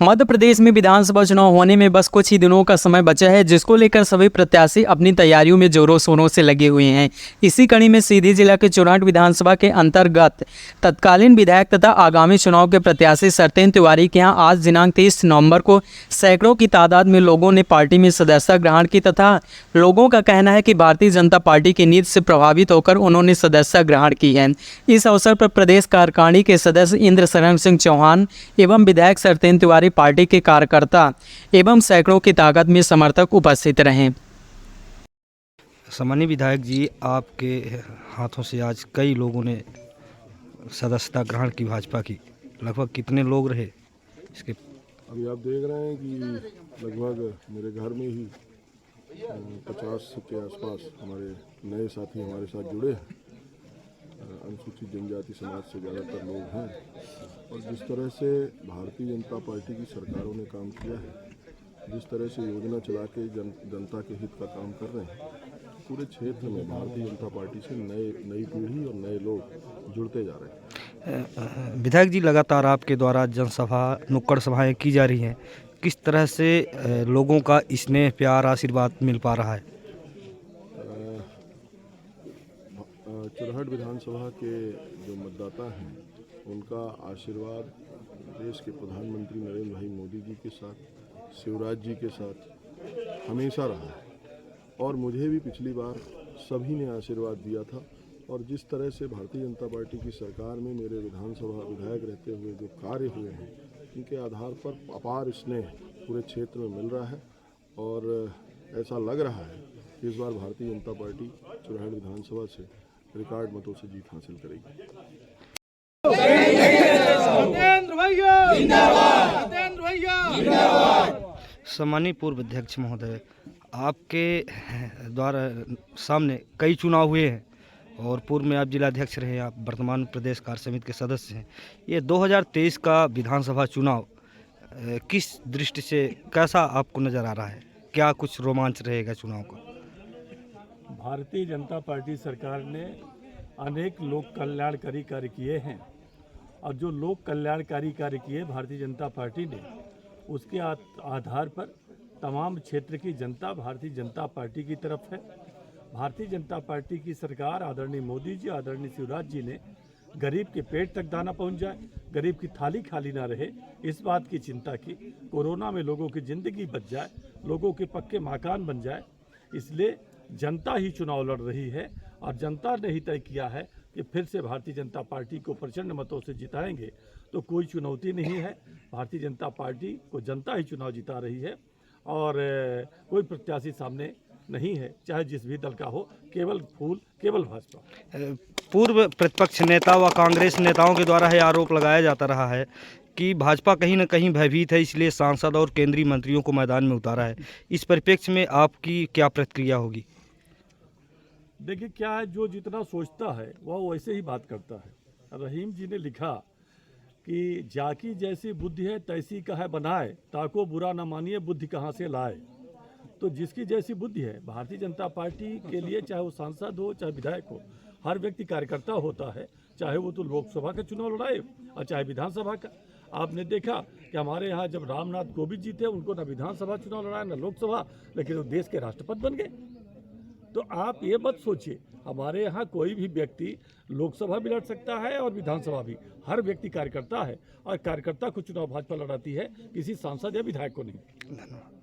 मध्य प्रदेश में विधानसभा चुनाव होने में बस कुछ ही दिनों का समय बचा है, जिसको लेकर सभी प्रत्याशी अपनी तैयारियों में जोरों शोरों से लगे हुए हैं। इसी कड़ी में सीधी जिला के चुनाट विधानसभा के अंतर्गत तत्कालीन विधायक तथा आगामी चुनाव के प्रत्याशी सत्येंद्र तिवारी के यहां आज दिनांक 23 नवंबर को सैकड़ों की तादाद में लोगों ने पार्टी में सदस्यता ग्रहण की तथा लोगों का कहना है कि भारतीय जनता पार्टी की नीति से प्रभावित होकर उन्होंने सदस्यता ग्रहण की है। इस अवसर पर प्रदेश कार्यकारिणी के सदस्य इंद्र शरण सिंह चौहान एवं विधायक सत्येंद्र तिवारी, पार्टी के कार्यकर्ता एवं सैकड़ों की ताकत में समर्थक उपस्थित रहे। सम्मानीय विधायक जी, आपके हाथों से आज कई लोगों ने सदस्यता ग्रहण की भाजपा की, लगभग कितने लोग रहे इसके? अभी आप देख रहे हैं कि लगभग मेरे घर में ही 50 के आसपास हमारे नए साथी हमारे साथ जुड़े हैं। अनुसूचित जनजाति समाज से ज़्यादातर लोग हैं और जिस तरह से भारतीय जनता पार्टी की सरकारों ने काम किया है, जिस तरह से योजना चला के जनता के हित का काम कर रहे हैं, पूरे क्षेत्र में भारतीय जनता पार्टी से नई पीढ़ी और नए लोग जुड़ते जा रहे हैं। विधायक जी, लगातार आपके द्वारा जनसभा, नुक्कड़ सभाएं की जा रही हैं, किस तरह से लोगों का स्नेह, प्यार, आशीर्वाद मिल पा रहा है? चुरहट विधानसभा के जो मतदाता हैं उनका आशीर्वाद देश के प्रधानमंत्री नरेंद्र भाई मोदी जी के साथ, शिवराज जी के साथ हमेशा रहा है और मुझे भी पिछली बार सभी ने आशीर्वाद दिया था। और जिस तरह से भारतीय जनता पार्टी की सरकार में मेरे विधानसभा विधायक रहते हुए जो कार्य हुए हैं, उनके आधार पर अपार स्नेह पूरे क्षेत्र में मिल रहा है और ऐसा लग रहा है कि इस बार भारतीय जनता पार्टी चुरहट विधानसभा से रिकॉर्ड मतों से जीत हासिल करेगी। सम्मानीय पूर्व अध्यक्ष महोदय, आपके द्वारा सामने कई चुनाव हुए हैं और पूर्व में आप जिलाध्यक्ष रहे, आप वर्तमान प्रदेश कार्य समिति के सदस्य हैं। ये 2023 का विधानसभा चुनाव किस दृष्टि से कैसा आपको नज़र आ रहा है? क्या कुछ रोमांच रहेगा चुनाव का? भारतीय जनता पार्टी सरकार ने अनेक लोक कल्याणकारी कार्य किए हैं और जो लोक कल्याणकारी कार्य किए भारतीय जनता पार्टी ने, उसके आधार पर तमाम क्षेत्र की जनता भारतीय जनता पार्टी की तरफ है। भारतीय जनता पार्टी की सरकार, आदरणीय मोदी जी, आदरणीय शिवराज जी ने गरीब के पेट तक दाना पहुंच जाए, गरीब की थाली खाली ना रहे, इस बात की चिंता की। कोरोना में लोगों की ज़िंदगी बच जाए, लोगों के पक्के मकान बन जाए, इसलिए जनता ही चुनाव लड़ रही है और जनता ने ही तय किया है कि फिर से भारतीय जनता पार्टी को प्रचंड मतों से जिताएंगे। तो कोई चुनौती नहीं है, भारतीय जनता पार्टी को जनता ही चुनाव जिता रही है और कोई प्रत्याशी सामने नहीं है, चाहे जिस भी दल का हो, केवल फूल, केवल भाजपा। पूर्व प्रतिपक्ष नेता व कांग्रेस नेताओं के द्वारा यह आरोप लगाया जाता रहा है कि भाजपा कहीं न कहीं भयभीत है, इसलिए सांसद और केंद्रीय मंत्रियों को मैदान में उतारा है। इस परिप्रेक्ष्य में आपकी क्या प्रतिक्रिया होगी? देखिए, क्या है, जो जितना सोचता है वह वैसे ही बात करता है। रहीम जी ने लिखा कि जाकी जैसी बुद्धि है तैसी कहे बनाए, ताको बुरा न मानिए बुद्धि कहाँ से लाए। तो जिसकी जैसी बुद्धि है, भारतीय जनता पार्टी के लिए चाहे वो सांसद हो चाहे विधायक हो, हर व्यक्ति कार्यकर्ता होता है, चाहे वो तो लोकसभा का चुनाव लड़ाए और चाहे विधानसभा का। आपने देखा कि हमारे यहाँ जब रामनाथ कोविंद जी थे, उनको न विधानसभा चुनाव लड़ाया न लोकसभा, लेकिन वो देश के राष्ट्रपति बन गए। तो आप ये मत सोचिए, हमारे यहाँ कोई भी व्यक्ति लोकसभा भी लड़ सकता है और विधानसभा भी। हर व्यक्ति कार्यकर्ता है और कार्यकर्ता को चुनाव भाजपा लड़ाती है, किसी सांसद या विधायक को नहीं। धन्यवाद।